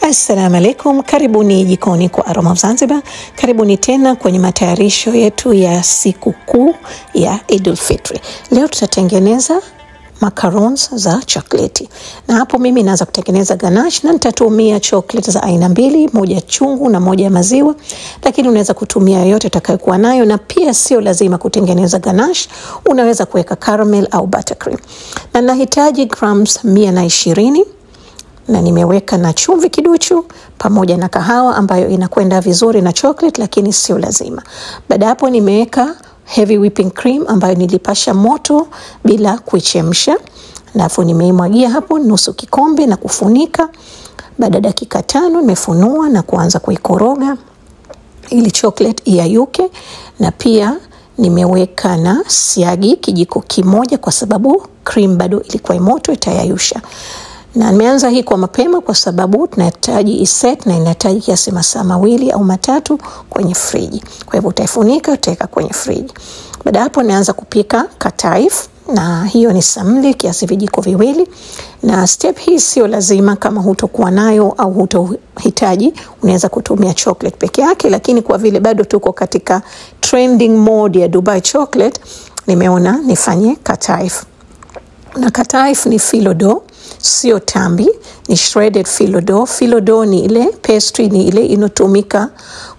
Assalamu alaikum, karibuni jikoni kwa Aroma of Zanzibar. Karibuni tena kwenye matayarisho yetu ya siku kuu ya Eid al-Fitr. Leo tutatengeneza macarons za chokoleti. Na hapo mimi naanza kutengeneza ganache na nitatumia chocolate za aina mbili, moja chungu na moja maziwa. Lakini unaweza kutumia yote utakayokuwa nayo, na pia sio lazima kutengeneza ganache, unaweza kuweka caramel au buttercream. Na nahitaji grams 120 na nimeweka na chumvi kiduchu pamoja na kahawa ambayo inakwenda vizuri na chocolate, lakini sio lazima. Baada hapo nimeweka heavy whipping cream ambayo nilipasha moto bila kuichemsha. Alafu nimeimwagia hapo nusu kikombe na kufunika. Baada dakika 5 nimefunua na kuanza kuikoroga ili chocolate iyayuke, na pia nimeweka na siagi kijiko kimoja kwa sababu cream bado ilikuwa moto, itayayusha. Na nimeanza hii kwa mapema kwa sababu tunahitaji iset na inahitaji kiasi masaa 2 au 3 kwenye friji. Kwa hivyo utaifunika, utaweka kwenye friji. Baada hapo naanza kupika kataif, na hiyo ni samli kiasi vijiko 2. Na step hii sio lazima, kama hutokuwa nayo au hutohitaji unaweza kutumia chocolate peke yake, lakini kwa vile bado tuko katika trending mode ya Dubai chocolate, nimeona nifanye kataif. Na kataif ni filo dough, sio tambi, ni shredded filo dough. Filo dough ni ile pastry, ni ile inotumika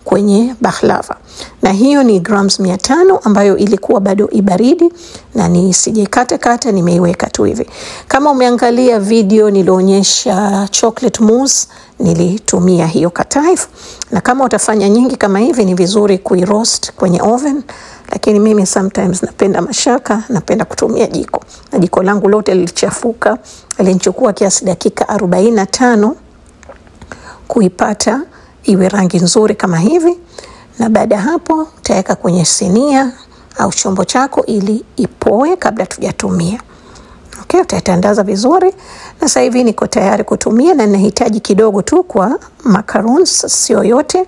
kwenye baklava. Na hiyo ni grams 500 ambayo ilikuwa bado ibaridi, na nisijekata nimeiweka tu hivi. Kama umeangalia video nilionyesha chocolate mousse, nilitumia hiyo kataif. Na kama utafanya nyingi kama hivi, ni vizuri kuiroast kwenye oven, lakini mimi sometimes napenda mashaka, napenda kutumia jiko. Na jiko langu lote lilichafuka, ilinichukua kiasi dakika 45 kuipata iwe rangi nzuri kama hivi. Na baada hapo utaweka kwenye sinia au chombo chako ili ipoe kabla tujatumia. Okay, utaitandaza vizuri. Na sasa hivi niko tayari kutumia, na ninahitaji kidogo tu kwa macarons, sio yote.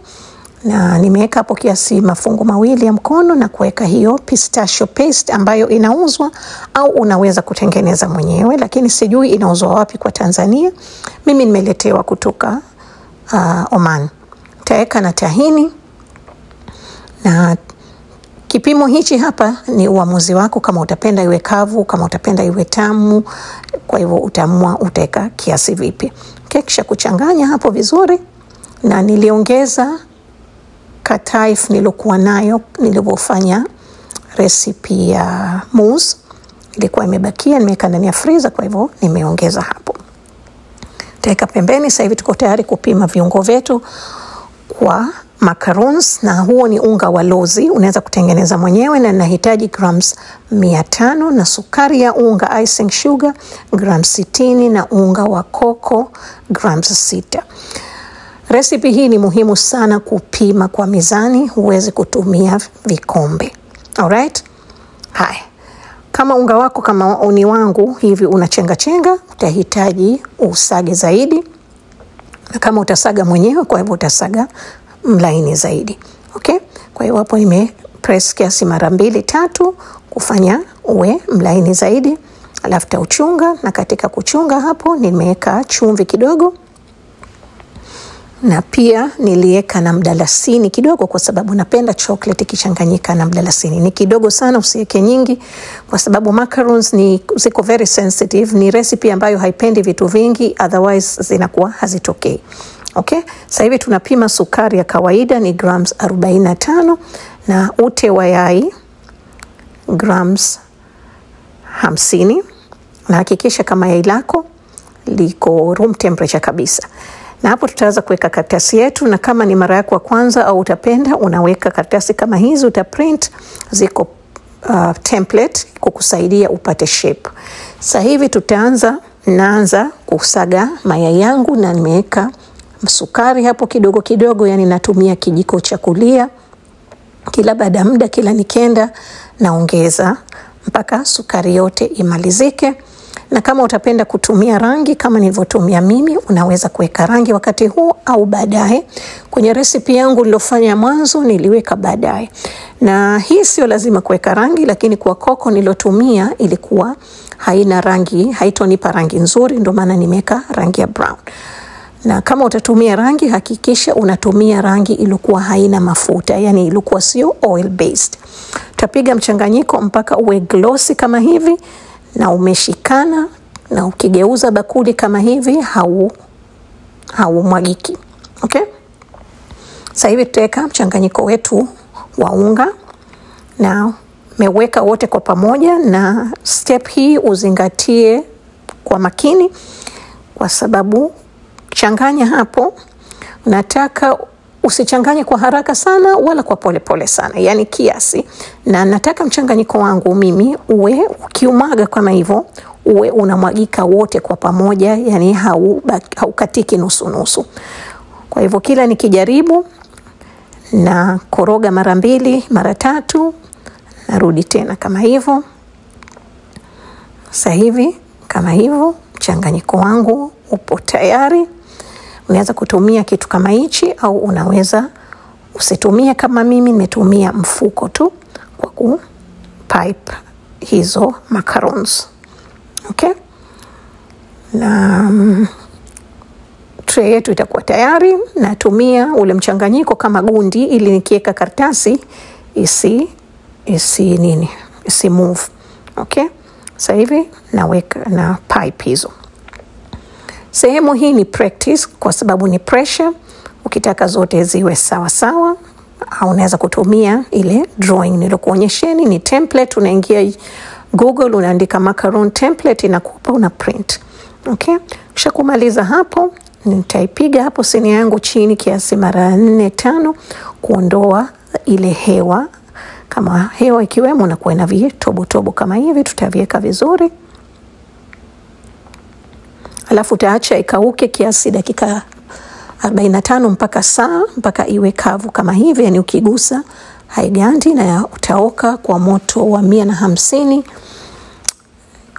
Na nimeweka hapo kiasi mafungu 2 ya mkono, na kuweka hiyo pistachio paste ambayo inauzwa au unaweza kutengeneza mwenyewe, lakini sijui inauzwa wapi kwa Tanzania. Mimi nimeletewa kutoka Oman. Utaweka na tahini, na kipimo hichi hapa ni uamuzi wako, kama utapenda iwe kavu, kama utapenda iwe tamu. Kwa hivyo utaamua utaweka kiasi vipi. Kisha kuchanganya hapo vizuri, na niliongeza kataif nilokuwa nayo nilipofanya recipe ya mousse, ilikuwa imebakia, nimeweka ndani ya freezer, kwa hivyo nimeongeza hapo. Tutaweka pembeni. Sasa hivi tuko tayari kupima viungo vyetu kwa macarons, na huo ni unga wa lozi, unaweza kutengeneza mwenyewe, na nahitaji grams 500 na sukari ya unga icing sugar grams 60 na unga wa koko grams 6. Recipe hii ni muhimu sana kupima kwa mizani, huwezi kutumia vikombe. Alright? Hai. Kama unga wako kama uni wangu hivi unachenga, utahitaji usage zaidi. Na kama utasaga mwenyewe, kwa hivyo utasaga mlaini zaidi. Okay? Kwa hiyo hapo press kiasi mara 2-3 kufanya uwe mlaini zaidi. Alafu tauchunga, na katika kuchunga hapo nimeweka chumvi kidogo. Na pia niliweka na mdalasini kidogo, kwa sababu napenda chocolate ikichanganyika na mdalasini. Ni kidogo sana, usiweke nyingi, kwa sababu macarons ziko very sensitive. Ni recipe ambayo haipendi vitu vingi, otherwise zinakuwa hazitokei. Okay? Sasa hivi tunapima sukari ya kawaida ni grams 45, na ute wa yai grams 50. Na hakikisha kama yai lako liko room temperature kabisa. Na hapo tutaanza kuweka karatasi yetu, na kama ni mara yako ya kwanza au utapenda unaweka karatasi kama hizi, utaprint, ziko template kukusaidia upate shape. Sasa hivi naanza kusaga mayai yangu, na nimeweka sukari hapo kidogo kidogo, yani natumia kijiko cha kulia. Kila baada ya muda, kila nikenda naongeza mpaka sukari yote imalizike. Na kama utapenda kutumia rangi kama nilivyotumia mimi, unaweza kuweka rangi wakati huu au baadaye. Kwenye recipe yangu nilofanya mwanzo niliweka baadaye. Na hii sio lazima kuweka rangi, lakini kwa koko nilotumia ilikuwa haina rangi, haitonipa rangi nzuri, ndio maana nimeweka rangi ya brown. Na kama utatumia rangi, hakikisha unatumia rangi ilikuwa haina mafuta, yani ilikuwa sio oil based. Utapiga mchanganyiko mpaka uwe glossy kama hivi na umeshikana, na ukigeuza bakuli kama hivi haumwagiki. Okay? Sasa hivi tutaweka mchanganyiko wetu wa unga na meweka wote kwa pamoja, na step hii uzingatie kwa makini kwa sababu changanya hapo, nataka usichanganye kwa haraka sana wala kwa polepole sana, yani kiasi. Na nataka mchanganyiko wangu mimi uwe ukiumaga kama hivyo, uwe unamwagika wote kwa pamoja, yani haukatiki nusu nusu. Kwa hivyo kila nikijaribu na koroga mara 2, mara 3, narudi tena kama hivyo. Sasa hivi kama hivyo mchanganyiko wangu upo tayari. Unaweza kutumia kitu kama hichi au unaweza usitumie kama mimi nimetumia mfuko tu kwa kupipe hizo macarons. Okay? Na tray yetu itakuwa tayari. Natumia ule mchanganyiko kama gundi ili nikiweka karatasi isi move. Okay? Sasa hivi naweka na pipe hizo. Sehemu hii ni practice kwa sababu ni pressure. Ukitaka zote ziwe sawa sawa, au unaweza kutumia ile drawing nilikuonyesheni, ni template. Unaingia Google, unaandika macaron template, inakupa, una print. Okay? Kisha kumaliza hapo, nitaipiga hapo sinia yangu chini kiasi mara 4-5 kuondoa ile hewa. Kama hewa ikiwemo, na kuwa na vitobo kama hivi, tutaviweka vizuri. Alafu utaacha ikauke kiasi dakika 45 mpaka saa, mpaka iwe kavu kama hivi, yani ukigusa haigandi, na utaoka kwa moto wa 150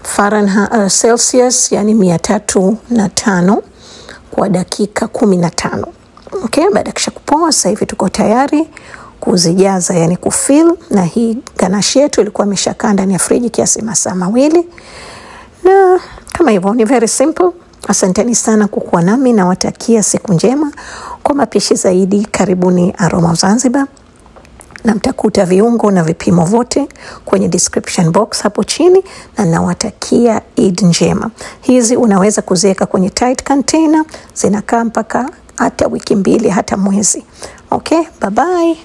Fahrenheit Celsius, yani 305 kwa dakika 15. Okay, baada kisha kupoa, sasa hivi tuko tayari kuzijaza, yani kufill. Na hii ganache yetu ilikuwa imeshakaa ndani ya friji kiasi masaa 2. Na kama hivyo ni very simple. Asanteni sana kukuwa nami, na watakia siku njema. Kwa mapishi zaidi, karibuni Aroma of Zanzibar, na mtakuta viungo na vipimo vote kwenye description box hapo chini, na nawatakia Eid njema. Hizi unaweza kuziweka kwenye tight container, zinakaa mpaka hata wiki 2 hata mwezi. Okay, bye bye.